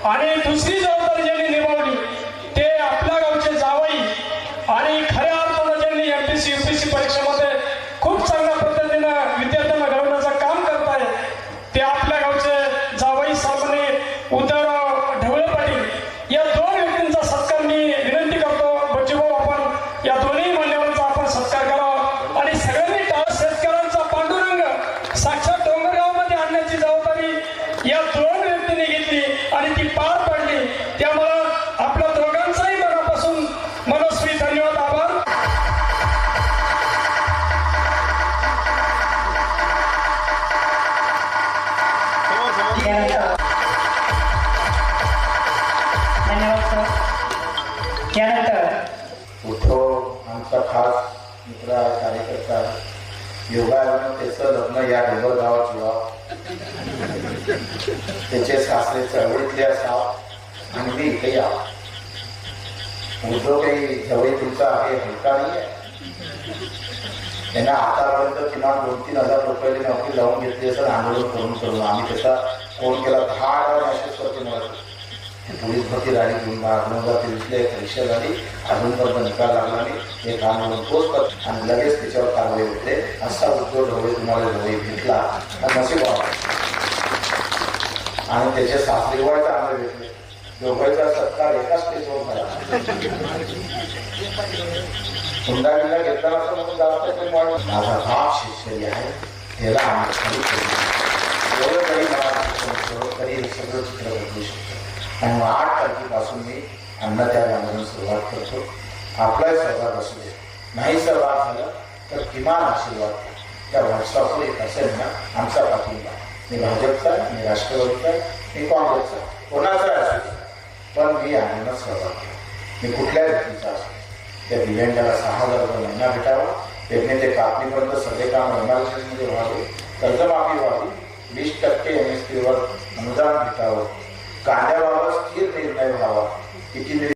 आणि दुसरी जबाबदारी ज्यांनी निभावली ते आपल्या गावचे जावई आणि खऱ्या अर्थानं ज्यांनी एमपीएससी यूपीएससी परीक्षेमध्ये खूप चांगल्या पद्धतीनं विद्यार्थ्यांना घडवण्याचं काम करत आहे ते आपल्या गावचे जावई सामने उद्धवराव ढवळे पाटील या दोन व्यक्तींचा सत्कार मी विनंती करतो। बच्चूभाऊ आपण या दोन्ही मान्यवरांचा आपण सत्कार करावा आणि सगळ्यांनी शेतकऱ्यांचा पांडुरंग साक्षात डोंगरगावमध्ये आणण्याची जबाबदारी या दोन व्यक्तींनी घेतली आणि ती पार पडली। त्यामुळं आपल्या दोघांचाही मनापासून मनस्वी धन्यवाद आभार। उद्धव आमचा खास मित्र कार्यकर्ता योगायोगानं त्याचं लग्न या डोंगर गावात व्हावं, त्याचे सासरे चळवळीतले असावं आणि मी इथे यावं। उद्धव काही जवळ तुमचा आहे हलका नाही आहे। त्यांना आतापर्यंत किमान 2-3 हजार रुपयाची नोकरी लावून घेतली असं आंदोलन करून आम्ही त्याचा फोन केला 10 मेसेज करते मला पोलीस भरती राणी घेऊन 2023 परीक्षा झाली अजूनपर्यंत निकाल लागला नाही एक आंदोलन तोच करत आणि लगेच त्याच्यावर कारवाई होते। असा उद्धव ढवळे तुम्हाला जवळ भेटला आणि नशीब आणि त्याचे सासरे वय चांगले भेटले दोघांचा सत्कार एकाच स्टेजवर झाला। हुंडावीला घेतला असं म्हणून जास्त माझा बाप शेतकरी आहे त्याला आम्ही एवढं तरी मला तरी हे सगळं चित्र बदलू शकतो आणि 8 तारखेपासून मी अन्नत्याग आंदोलन सुरुवात करतो। आपलाही सहभाग असू दे नाही सहभाग झाला तर किमान आशीर्वाद त्या व्हॉट्सअपवर एक असेल ना आमचा पाठिंबा मी भाजपचा मी राष्ट्रवादीचा मी काँग्रेसचा कोणाचा असू दे पण मी आंदोलनात सहभाग केला। मी कुठल्याही व्यक्तीचा असू त्या दिव्यांगाला 6,000 रुपये महिना भेटावा पेरणे ते कापणीपर्यंत सगळे काम एमआरसीमध्ये व्हावे कर्जमाफी व्हावी 20% MSP वर अनुदान भेटावं कांद्याबाबत स्थिर निर्णय व्हावा किती